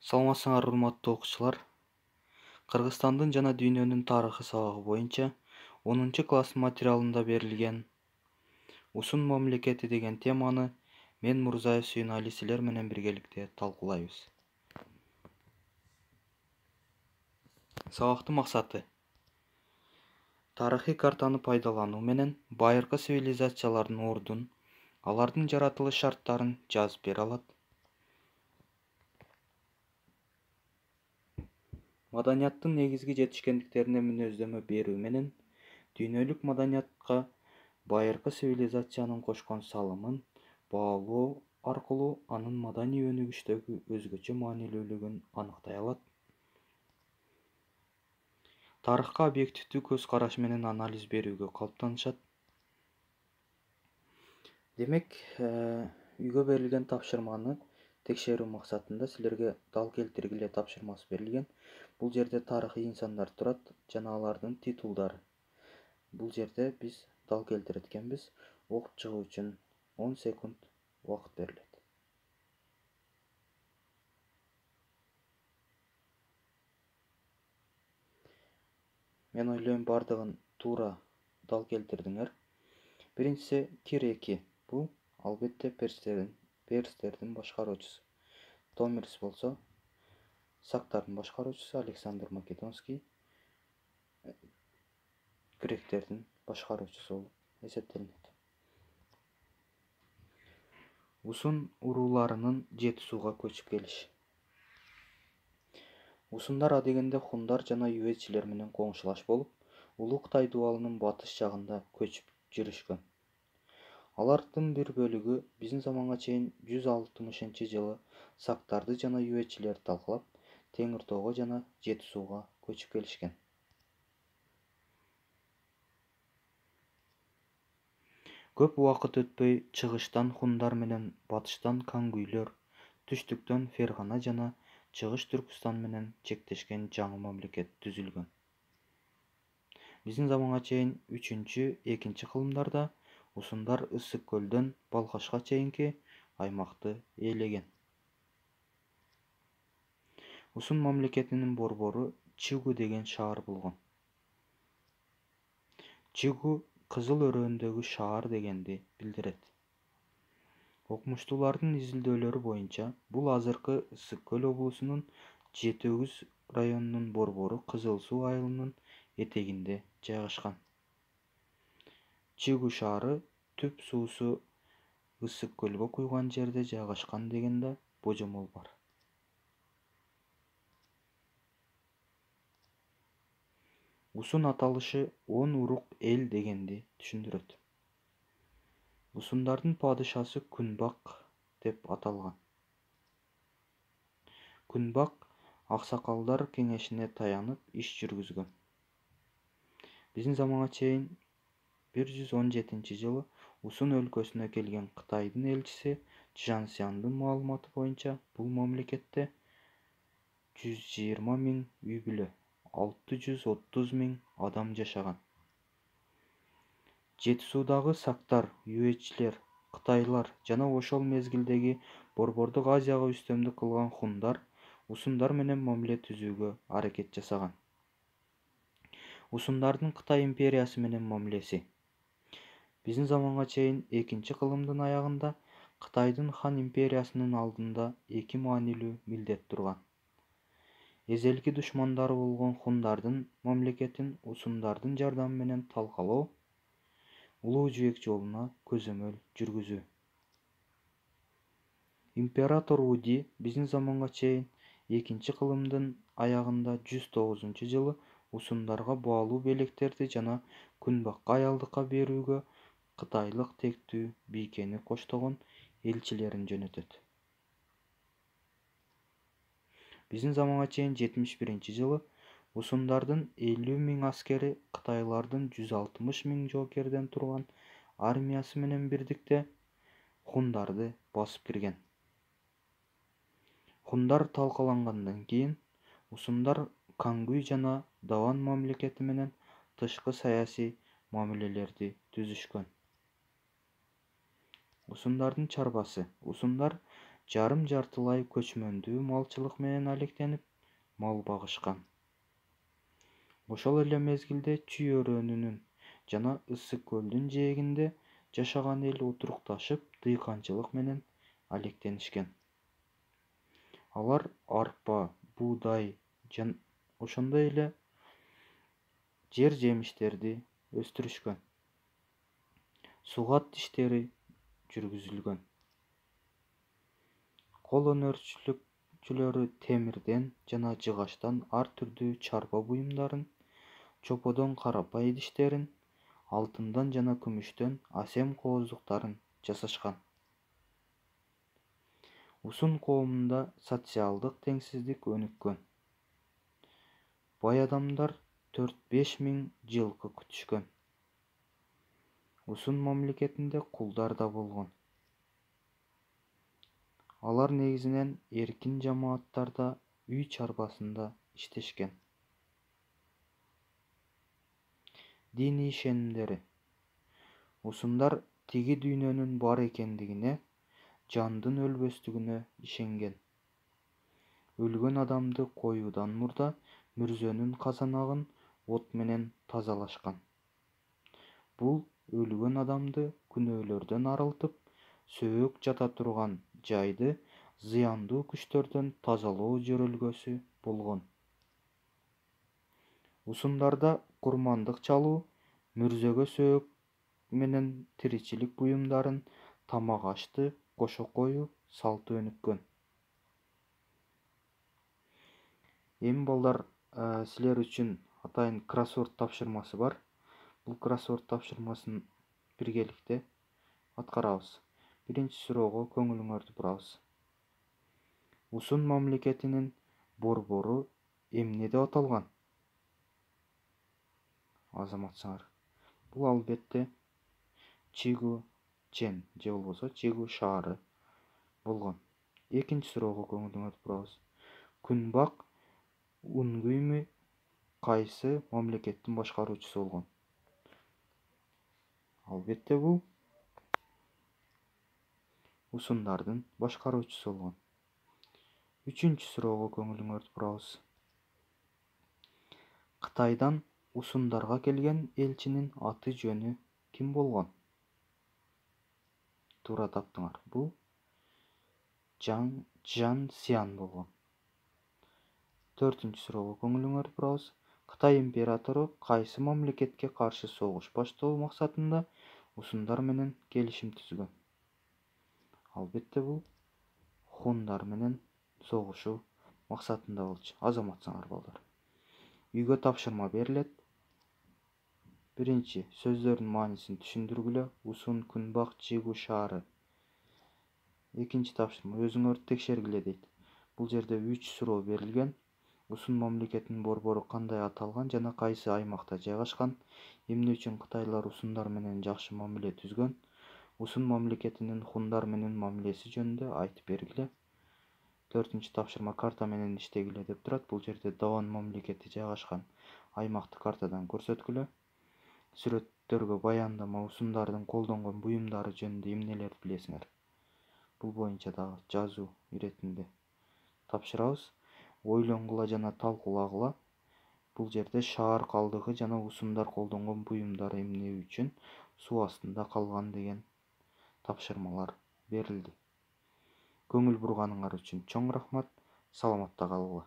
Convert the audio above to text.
Саламатсыңар урматтуу окуучулар. Кыргызстандын жана дүйнөнүн тарыхы сабагы боюнча 10 класс материалында берилген Усун мамлекети деген теманы мен Мурзаев Сүйүнали силер менен биргеликте талкуулайбыз. Сабактын максаты тарыхый картаны пайдалануу менен байыркы цивилизациялардын ордун, алардын жаратылыш шарттарын жазып бере алат. Маданияттын негизги жетишкендиктерине мүнөздөмө берүү менен дүйнөлүк маданиятка байыркы цивилизациянын кошкон салымын баалоо аркылуу анын маданий өнүгүштөгү өзгөчө маанилүүлүгүн аныктай алат. Тарыхка объективдүү көз караш менен анализ берүүгө калыптанышат. Демек, үйгө берилген тапшырманы текшерүү максатында силерге дал келтиргиле тапшырмасы берилген. Бул жерде тарыхый инсандар турат жана алардын титулдары. Бул жерде биз дал келтирет экенбиз. Окуп чыгуу үчүн 10 секунд убакыт берилет. Мен ойлойм бардыгын туура дал келтирдиңер. Биринчиси Киреки. Бул албетте перстердин башкаруучусу. Томирис болсо сактардын башкаруучусу, Александр Македонский гректердин башкаруучусу болуп эсептелинет. Усун урууларынын Жети-Сууга көчүп келиши. Усундар адегенде хундар жана юечилер менен коңшулаш болуп, Улуу Кытай дубалынын батыш жагында көчүп жүрүшкөн. Алардын бир бөлүгү биздин заманга чейин 160-жылы сактарды жана юечилерди талкалап, Теңир тоого жана Жети-Сууга көчүп келишкен. Көп убакыт өтпөй чыгыштан хундар менен батыштан кангуйлер, түштүктөн Фергана жана чыгыш Түркүстан менен чектешкен жаңы мамлекет түзүлгөн. Биздин заманга чейин 3-2 кылымдарда усундар Ысык көлдөн Балкашка чейинки аймакты ээлеген. Усун мамлекетинин борбору Чигу деген шаар болгон. Чигу кызыл өрөөндөгү шаар дегенди билдирет. Окумуштуулардын изилдөөлөрү боюнча бул азыркы Ысык көл облусунун Жети-Өгүз районунун борбору Кызыл Суу айылынын этегинде жайгашкан. Чигу шаары түп суусу Ысык көлгө куйган жерде жайгашкан деген да божомол бар. Усун аталышы 10 урук эл дегенди түшүндүрөт. Усундардын падышасы Күнбак деп аталган. Күнбак аксакалдар кеңешине таянып иш жүргүзгөн. Биздин заманга чейин 117-жылы Усун өлкөсүнө келген Кытайдын элчиси Чжансяндын маалыматы боюнча бул мамлекетте 120 000 үй бүлө, 630 000 адам жашаган. Жети-Суудагы сактар, юечилер, кытайлар жана ошол мезгилдеги Борбордук Азияга үстөмдүк кылган хундар усундар менен мамиле түзүүгө аракет жасаган. Усундардын Кытай империясы менен мамилеси. Биздин заманга чейин 2-кылымдын аягында Кытайдын хан империясынын алдында 2 маанилүү милдет турган. Эзелки душмандары болгон хундардын мамлекетин усундардын жардамы менен талкалоо, Улуу Жибек жолуна көзөмөл жүргүзүү. Император Уди биздин заманга чейин 2-кылымдын аягында 109-жылы усундарга баалуу белектерди жана Күнбакка аялдыкка берүүгө кытайлык тектүү бийкени коштогон элчилерин жөнөтөт. Биздин заманга чейин 71-жылы усундардын 50 000 аскери кытайлардын 160 000 жоокерден турган армиясы менен бирдикте хундарды басып кирген. Хундар талкалангандан кийин усундар Кангуй жана Даван мамлекети менен тышкы саясий мамилелерди түзүшкөн. Усундардын чарбасы. Усундар жарым жартылай көчмөндүү малчылык менен алектенип мал багышкан. Ошол эле мезгилде Чүй өрөөнүнүн жана Ысык көлдүн жээгинде жашаган эл отурукташып дыйканчылык менен алектенишкен. Алар арпа, буудай жана ошондой эле жер жемиштерди өстүрүшкөн. Сугат иштери жүргүзүлгөн. Кол өнөрчүлөрү темирден жана жыгачтан ар түрдүү чарба буюмдарын, чоподон карапай идиштерин, алтындан жана күмүштөн асем кооздуктарын жасашкан. Усун коомунда социалдык теңсиздик өнүккөн. Бай адамдар 4-5 миң жылкы күтүшкөн. Усун мамлекетинде кулдар да болгон. Алар негизинен эркин жамааттарда үй чарбасында иштешкен. Диний ишенимдери. Усундар тиги дүйнөнүн бар экендигине, жандын өлбөстүгүнө ишенген. Өлгөн адамды коюудан мурда мүрзөнүн казанагын от менен тазалашкан. Бул өлгөн адамды күнөөлөрдөн арылтып, сөөк жата турган жайды зыяндуу күчтөрдөн тазалоо жөрөлгөсү болгон. Усундарда курмандык чалуу, мүрзөгө сөөк менен тиричилик буюмдарын, тамак ашты кошо коюу салты өнүккөн. Эми балдар, силер үчүн атайын кроссворд тапшырмасы бар. Бул кроссворд тапшырмасын биргеликте аткарабыз. Биринчи суроого көңүлүңөрдү бурабыз. Усун мамлекетинин борбору эмне деп аталган? Азаматсыңар. Бул албетте Чигу Чен же болбосо Чигу шаары болгон. Экинчи суроого көңүлүңөрдү бурабыз. Күнбак Унгуйми кайсы мамлекеттин башкаруучусу болгон? Албетте бул усундардын башкаруучусу болгон. Үчүнчү суроого көңүлүңөрдү бурабыз. Кытайдан усундарга келген элчинин аты жөнү ким болгон? Туура таптыңар. Бул Жан Сян болгон. Төртүнчү суроого көңүлүңөрдү бурабыз. Кытай императору кайсы мамлекетке каршы согуш баштоо максатында усундар менен келишим түзгөн? Албетте бул хундар менен согушуу максатында болчу. Азаматсыңар балдар. Үйгө тапшырма берилет. Биринчи, сөздөрдүн маанисин түшүндүргүлө. Усун, күнбак, Чигу шаары. Экинчи тапшырма, өзүңөрдү текшергиле дейт. Бул жерде 3 суроо берилген. Усун мамлекетинин борбору кандай аталган жана кайсы аймакта жайгашкан? Эмне үчүн кытайлар усундар менен жакшы мамиле түзгөн? Усун мамлекетинин хундар менен мамилеси жөнүндө айтып бергиле. Төртүнчү тапшырма, карта менен иштегиле деп турат. Бул жерде Даван мамлекети жайгашкан аймакты картадан көрсөткүлө. Сүрөттөргө баяндама, усундардын колдонгон буюмдары жөнүндө эмнелерди билесиңер? Бул боюнча дагы жазуу иретинде тапшырабыз. Ойлонгула жана талкуулагыла. Бул жерде шаар калдыгы жана усундар колдонгон буюмдар эмне үчүн суу астында калган деген тапшырмалар берилди. Көңүл бурганыңар үчүн чоң рахмат. Саламатта калгыла.